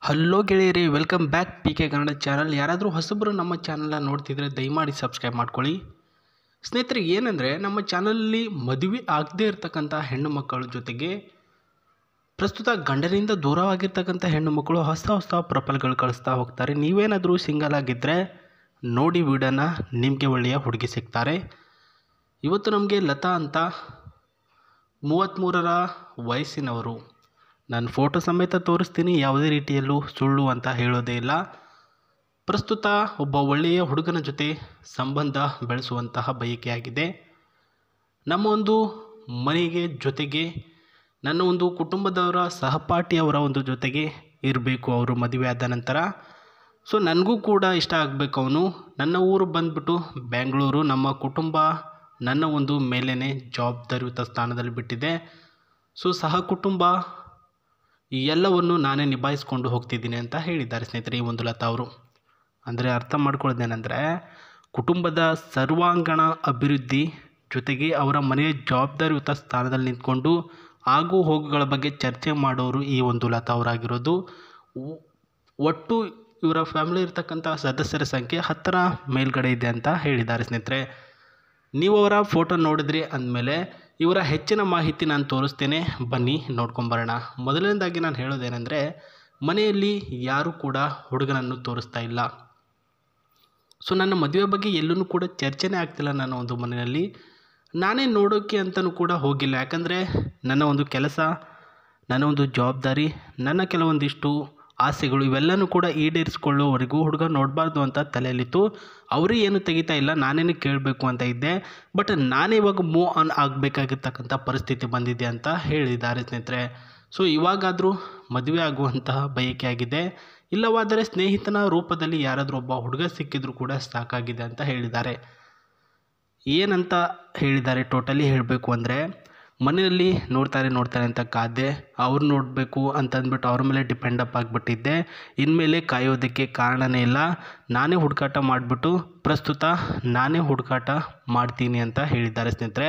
Hello ಗೆಳೆಯರಿ, welcome back P K Kannada channel. ಯಾರಾದರೂ ಹೊಸಬರು ನಮ್ಮ ಚಾನಲ್ನ ನೋಡ್ತಿದ್ರೆ ದಯಮಾಡಿ ಸಬ್ಸ್ಕ್ರೈಬ್ ಮಾಡ್ಕೊಳ್ಳಿ. ಸ್ನೇಹಿತರೆ, ಏನಂದರೆ ನಮ್ಮ ಚಾನಲಲ್ಲಿ ಮದುವೆ ಆಗದೇ ಇರತಕ್ಕಂಥ ಹೆಣ್ಣು ಮಕ್ಕಳ ಜೊತೆಗೆ ಪ್ರಸ್ತುತ ಗಂಡನಿಂದ ದೂರವಾಗಿರ್ತಕ್ಕಂಥ ಹೆಣ್ಣು ಮಕ್ಕಳು ಹೊಸ ಪ್ರೊಫೈಲ್ಗಳು ಕಳಿಸ್ತಾ ಹೋಗ್ತಾರೆ. ನೀವೇನಾದರೂ ಸಿಂಗಲ್ ಆಗಿದ್ದರೆ ನೋಡಿ ವಿಡಿಯೋನ, ನಿಮಗೆ ಒಳ್ಳೆಯ ಹುಡುಗಿ ಸಿಗ್ತಾರೆ. ಇವತ್ತು ನಮಗೆ ಲತಾ ಅಂತ 33ರ ವಯಸ್ಸಿನವರು, ನಾನು ಫೋಟೋ ಸಮೇತ ತೋರಿಸ್ತೀನಿ, ಯಾವುದೇ ರೀತಿಯಲ್ಲೂ ಸುಳ್ಳು ಅಂತ ಹೇಳೋದೇ ಇಲ್ಲ. ಪ್ರಸ್ತುತ ಒಬ್ಬ ಒಳ್ಳೆಯ ಹುಡುಗನ ಜೊತೆ ಸಂಬಂಧ ಬೆಳೆಸುವಂತಹ ಬಯಕೆಯಾಗಿದೆ. ನಮ್ಮ ಒಂದು ಮನೆಗೆ ಜೊತೆಗೆ ನನ್ನ ಒಂದು ಕುಟುಂಬದವರ ಸಹಪಾಠಿಯವರ ಒಂದು ಜೊತೆಗೆ ಇರಬೇಕು ಅವರು ಮದುವೆ ಆದ ನಂತರ. ಸೊ ನನಗೂ ಕೂಡ ಇಷ್ಟ ಆಗಬೇಕು ಅವನು. ನನ್ನ ಊರು ಬಂದುಬಿಟ್ಟು ಬೆಂಗಳೂರು. ನಮ್ಮ ಕುಟುಂಬ ನನ್ನ ಒಂದು ಮೇಲೇ ಜವಾಬ್ದಾರಿಯುತ ಸ್ಥಾನದಲ್ಲಿ ಬಿಟ್ಟಿದೆ. ಸೊ ಸಹ ಕುಟುಂಬ ಈ ಎಲ್ಲವನ್ನು ನಾನೇ ನಿಭಾಯಿಸ್ಕೊಂಡು ಹೋಗ್ತಿದ್ದೀನಿ ಅಂತ ಹೇಳಿದ್ದಾರೆ ಸ್ನೇಹಿತರೆ ಈ ಒಂದು ಲತಾ ಅವರು. ಅಂದರೆ ಅರ್ಥ ಮಾಡ್ಕೊಳ್ಳೋದೇನೆಂದರೆ, ಕುಟುಂಬದ ಸರ್ವಾಂಗಣ ಅಭಿವೃದ್ಧಿ ಜೊತೆಗೆ ಅವರ ಮನೆಯ ಜವಾಬ್ದಾರಿಯುತ ಸ್ಥಾನದಲ್ಲಿ ನಿಂತ್ಕೊಂಡು ಆಗು ಹೋಗುಗಳ ಬಗ್ಗೆ ಚರ್ಚೆ ಮಾಡೋರು ಈ ಒಂದು ಲತಾ ಅವರಾಗಿರೋದು. ಒಟ್ಟು ಇವರ ಫ್ಯಾಮಿಲಿ ಇರ್ತಕ್ಕಂಥ ಸದಸ್ಯರ ಸಂಖ್ಯೆ 10ರ ಮೇಲ್ಗಡೆ ಇದೆ ಅಂತ ಹೇಳಿದ್ದಾರೆ ಸ್ನೇಹಿತರೆ. ನೀವು ಅವರ ಫೋಟೋ ನೋಡಿದ್ರಿ ಅಂದಮೇಲೆ ಇವರ ಹೆಚ್ಚಿನ ಮಾಹಿತಿ ನಾನು ತೋರಿಸ್ತೇನೆ, ಬನ್ನಿ ನೋಡ್ಕೊಂಬರೋಣ. ಮೊದಲನೇದಾಗಿ ನಾನು ಹೇಳೋದೇನೆಂದರೆ, ಮನೆಯಲ್ಲಿ ಯಾರೂ ಕೂಡ ಹುಡುಗನನ್ನು ತೋರಿಸ್ತಾ ಇಲ್ಲ. ಸೊ ನನ್ನ ಮದುವೆ ಬಗ್ಗೆ ಎಲ್ಲೂ ಕೂಡ ಚರ್ಚೆನೇ ಆಗ್ತಿಲ್ಲ. ನನ್ನ ಒಂದು ಮನೆಯಲ್ಲಿ ನಾನೇ ನೋಡೋಕ್ಕೆ ಅಂತಲೂ ಕೂಡ ಹೋಗಿಲ್ಲ. ಯಾಕಂದರೆ ನನ್ನ ಒಂದು ಕೆಲಸ, ನನ್ನ ಒಂದು ಜವಾಬ್ದಾರಿ, ನನ್ನ ಕೆಲವೊಂದಿಷ್ಟು ಆಸೆಗಳು ಇವೆಲ್ಲನೂ ಕೂಡ ಈಡೇರಿಸ್ಕೊಳ್ಳೋವರೆಗೂ ಹುಡುಗ ನೋಡಬಾರ್ದು ಅಂತ ತಲೆಯಲ್ಲಿತ್ತು. ಅವರು ಏನು ತೆಗಿತಾ ಇಲ್ಲ, ನಾನೇನು ಕೇಳಬೇಕು ಅಂತ ಇದ್ದೆ. ಬಟ್ ನಾನೇ ಇವಾಗ ಮೂವ್ ಆನ್ ಆಗಬೇಕಾಗಿರ್ತಕ್ಕಂಥ ಪರಿಸ್ಥಿತಿ ಬಂದಿದೆ ಅಂತ ಹೇಳಿದ್ದಾರೆ ಸ್ನೇಹಿತರೆ. ಸೊ ಇವಾಗಾದರೂ ಮದುವೆ ಆಗುವಂತಹ ಬಯಕೆ ಆಗಿದೆ. ಇಲ್ಲವಾದರೆ ಸ್ನೇಹಿತನ ರೂಪದಲ್ಲಿ ಯಾರಾದರೂ ಒಬ್ಬ ಹುಡುಗ ಸಿಕ್ಕಿದ್ರು ಕೂಡ ಸಾಕಾಗಿದೆ ಅಂತ ಹೇಳಿದ್ದಾರೆ. ಏನಂತ ಹೇಳಿದ್ದಾರೆ ಟೋಟಲಿ ಹೇಳಬೇಕು ಅಂದರೆ, ಮನೆಯಲ್ಲಿ ನೋಡ್ತಾರೆ ಅಂತ ಕಾದೆ, ಅವ್ರು ನೋಡಬೇಕು ಅಂತಂದ್ಬಿಟ್ಟು ಅವ್ರ ಮೇಲೆ ಡಿಪೆಂಡ್ ಅಪ್ ಆಗಿಬಿಟ್ಟಿದ್ದೆ. ಇನ್ಮೇಲೆ ಕಾಯೋದಕ್ಕೆ ಕಾರಣನೇ ಇಲ್ಲ. ನಾನೇ ಹುಡುಕಾಟ ಮಾಡಿಬಿಟ್ಟು ಪ್ರಸ್ತುತ ನಾನೇ ಹುಡುಕಾಟ ಮಾಡ್ತೀನಿ ಅಂತ ಹೇಳಿದ್ದಾರೆ ಸ್ನೇಹಿತರೆ.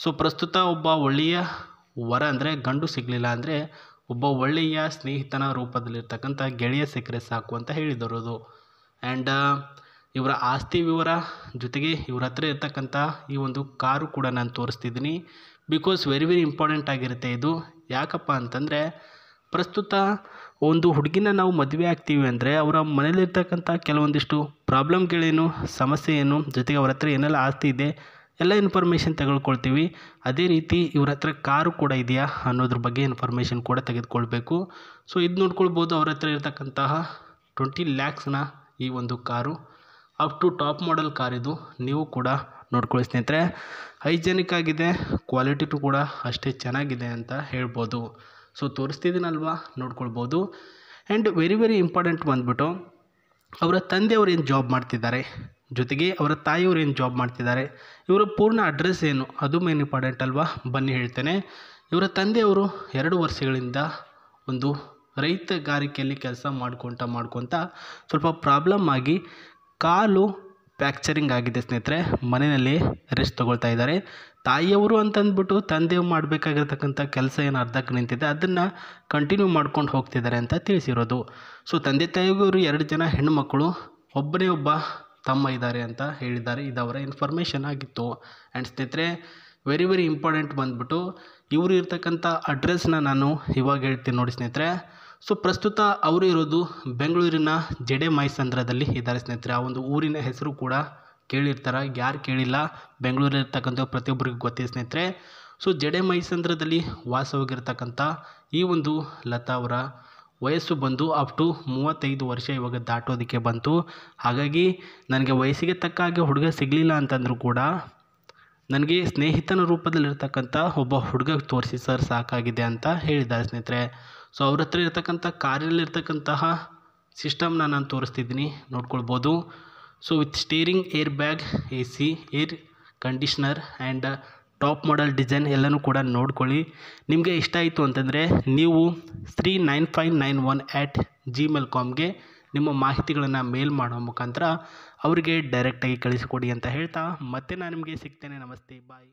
ಸೊ ಪ್ರಸ್ತುತ ಒಬ್ಬ ಒಳ್ಳೆಯ ವರ ಅಂದರೆ ಗಂಡು ಸಿಗಲಿಲ್ಲ ಅಂದರೆ ಒಬ್ಬ ಒಳ್ಳೆಯ ಸ್ನೇಹಿತನ ರೂಪದಲ್ಲಿರ್ತಕ್ಕಂಥ ಗೆಳೆಯ ಸಿಕ್ಕರೆ ಸಾಕು ಅಂತ ಹೇಳಿದರೋದು. ಆ್ಯಂಡ್ ಇವರ ಆಸ್ತಿ ವಿವರ ಜೊತೆಗೆ ಇವ್ರ ಹತ್ರ ಇರ್ತಕ್ಕಂಥ ಈ ಒಂದು ಕಾರು ಕೂಡ ನಾನು ತೋರಿಸ್ತಿದ್ದೀನಿ. ಬಿಕಾಸ್ ವೆರಿ ಇಂಪಾರ್ಟೆಂಟ್ ಆಗಿರುತ್ತೆ ಇದು. ಯಾಕಪ್ಪ ಅಂತಂದರೆ, ಪ್ರಸ್ತುತ ಒಂದು ಹುಡುಗಿನ ನಾವು ಮದುವೆ ಆಗ್ತೀವಿ ಅಂದರೆ ಅವರ ಮನೇಲಿರ್ತಕ್ಕಂಥ ಕೆಲವೊಂದಿಷ್ಟು ಪ್ರಾಬ್ಲಮ್ಗಳೇನು, ಸಮಸ್ಯೆ ಏನು, ಜೊತೆಗೆ ಅವ್ರ ಹತ್ರ ಏನೆಲ್ಲ ಆಸ್ತಿ ಇದೆ ಎಲ್ಲ ಇನ್ಫಾರ್ಮೇಷನ್ ತೆಗೆದುಕೊಳ್ತೀವಿ. ಅದೇ ರೀತಿ ಇವ್ರ ಹತ್ರ ಕಾರು ಕೂಡ ಇದೆಯಾ ಅನ್ನೋದ್ರ ಬಗ್ಗೆ ಇನ್ಫಾರ್ಮೇಷನ್ ಕೂಡ ತೆಗೆದುಕೊಳ್ಬೇಕು. ಸೊ ಇದು ನೋಡ್ಕೊಳ್ಬೋದು. ಅವ್ರ ಹತ್ರ ಇರ್ತಕ್ಕಂತಹ 20 lakhsನ ಈ ಒಂದು car, up to top model car ಇದು. ನೀವು ಕೂಡ ನೋಡ್ಕೊಳ್ಳಿ ಸ್ನೇಹಿತರೆ. ಹೈಜೆನಿಕ್ ಆಗಿದೆ, ಕ್ವಾಲಿಟಿ ಕೂಡ ಅಷ್ಟೇ ಚೆನ್ನಾಗಿದೆ ಅಂತ ಹೇಳ್ಬೋದು. ಸೊ ತೋರಿಸ್ತಿದ್ದೀನಲ್ವಾ, ನೋಡ್ಕೊಳ್ಬೋದು. ಆ್ಯಂಡ್ ವೆರಿ ಇಂಪಾರ್ಟೆಂಟ್ ಬಂದುಬಿಟ್ಟು, ಅವರ ತಂದೆಯವರು ಏನು ಜಾಬ್ ಮಾಡ್ತಿದ್ದಾರೆ, ಜೊತೆಗೆ ಅವರ ತಾಯಿಯವರು ಏನು ಜಾಬ್ ಮಾಡ್ತಿದ್ದಾರೆ, ಇವರ ಪೂರ್ಣ ಅಡ್ರೆಸ್ ಏನು, ಅದು ಮೇನ್ ಇಂಪಾರ್ಟೆಂಟ್ ಅಲ್ವಾ. ಬನ್ನಿ ಹೇಳ್ತೇನೆ. ಇವರ ತಂದೆಯವರು 2 ವರ್ಷಗಳಿಂದ ಒಂದು ರೈತಗಾರಿಕೆಯಲ್ಲಿ ಕೆಲಸ ಮಾಡ್ಕೊತ ಸ್ವಲ್ಪ ಪ್ರಾಬ್ಲಮ್ ಆಗಿ ಕಾಲು ಫ್ರ್ಯಾಕ್ಚರಿಂಗ್ ಆಗಿದೆ ಸ್ನೇಹಿತರೆ. ಮನೆಯಲ್ಲಿ ರೆಸ್ಟ್ ತೊಗೊಳ್ತಾ ಇದ್ದಾರೆ. ತಾಯಿಯವರು ಅಂತಂದ್ಬಿಟ್ಟು ತಂದೆ ಮಾಡಬೇಕಾಗಿರ್ತಕ್ಕಂಥ ಕೆಲಸ ಏನು ಅರ್ಧಕ್ಕೆ ನಿಂತಿದೆ ಅದನ್ನು ಕಂಟಿನ್ಯೂ ಮಾಡ್ಕೊಂಡು ಹೋಗ್ತಿದ್ದಾರೆ ಅಂತ ತಿಳಿಸಿರೋದು. ಸೊ ತಂದೆ ತಾಯಿಗೂ 2 ಜನ ಹೆಣ್ಣು ಮಕ್ಕಳು, ಒಬ್ಬನೇ ಒಬ್ಬ ತಮ್ಮ ಇದ್ದಾರೆ ಅಂತ ಹೇಳಿದ್ದಾರೆ. ಇದು ಅವರ ಇನ್ಫಾರ್ಮೇಷನ್ ಆಗಿತ್ತು. ಆ್ಯಂಡ್ ಸ್ನೇಹಿತರೆ, ವೆರಿ ಇಂಪಾರ್ಟೆಂಟ್ ಬಂದುಬಿಟ್ಟು, ಇವರು ಇರ್ತಕ್ಕಂಥ ಅಡ್ರೆಸ್ನ ನಾನು ಇವಾಗ ಹೇಳ್ತೀನಿ ನೋಡಿ ಸ್ನೇಹಿತರೆ. ಸೊ ಪ್ರಸ್ತುತ ಅವರು ಇರೋದು ಬೆಂಗಳೂರಿನ ಜಡೆ ಮೈಸಂದ್ರದಲ್ಲಿ ಇದ್ದಾರೆ ಸ್ನೇಹಿತರೆ. ಆ ಒಂದು ಊರಿನ ಹೆಸರು ಕೂಡ ಕೇಳಿರ್ತಾರೆ, ಯಾರು ಕೇಳಿಲ್ಲ, ಬೆಂಗಳೂರಿರ್ತಕ್ಕಂಥ ಪ್ರತಿಯೊಬ್ಬರಿಗೂ ಗೊತ್ತಿದೆ ಸ್ನೇಹಿತರೆ. ಸೊ ಜಡೆ ಮೈಸಂದ್ರದಲ್ಲಿ ವಾಸವಾಗಿರ್ತಕ್ಕಂಥ ಈ ಒಂದು ಲತಾ ಅವರ ವಯಸ್ಸು ಬಂದು ಅಪ್ ಟು 35 ವರ್ಷ ಇವಾಗ ದಾಟೋದಕ್ಕೆ ಬಂತು. ಹಾಗಾಗಿ ನನಗೆ ವಯಸ್ಸಿಗೆ ತಕ್ಕ ಹಾಗೆ ಹುಡುಗ ಸಿಗಲಿಲ್ಲ ಅಂತಂದರೂ ಕೂಡ ನನಗೆ ಸ್ನೇಹಿತನ ರೂಪದಲ್ಲಿರ್ತಕ್ಕಂಥ ಒಬ್ಬ ಹುಡುಗ ತೋರಿಸಿ ಸರ್ ಸಾಕಾಗಿದೆ ಅಂತ ಹೇಳಿದ್ದಾರೆ ಸ್ನೇಹಿತರೆ. ಸೊ ಅವ್ರ ಹತ್ರ ಇರ್ತಕ್ಕಂಥ ಕಾರಲ್ಲಿರ್ತಕ್ಕಂತಹ ಸಿಸ್ಟಮ್ನ ನಾನು ತೋರಿಸ್ತಿದ್ದೀನಿ, ನೋಡ್ಕೊಳ್ಬೋದು. So with steering, air bag, AC, air conditioner and top model design ಎಲ್ಲನೂ ಕೂಡ ನೋಡ್ಕೊಳ್ಳಿ. ನಿಮಗೆ ಇಷ್ಟ ಆಯಿತು ಅಂತಂದರೆ ನೀವು 39591@gmail.comಗೆ ನಿಮ್ಮ ಮಾಹಿತಿಗಳನ್ನು ಮೇಲ್ ಮಾಡೋ ಮುಖಾಂತರ ಅವರಿಗೆ ಡೈರೆಕ್ಟಾಗಿ ಕಳಿಸಿಕೊಡಿ ಅಂತ ಹೇಳ್ತಾ ಮತ್ತೆ ನಾನು ನಿಮಗೆ ಸಿಗ್ತೇನೆ. ನಮಸ್ತೆ, ಬಾಯ್.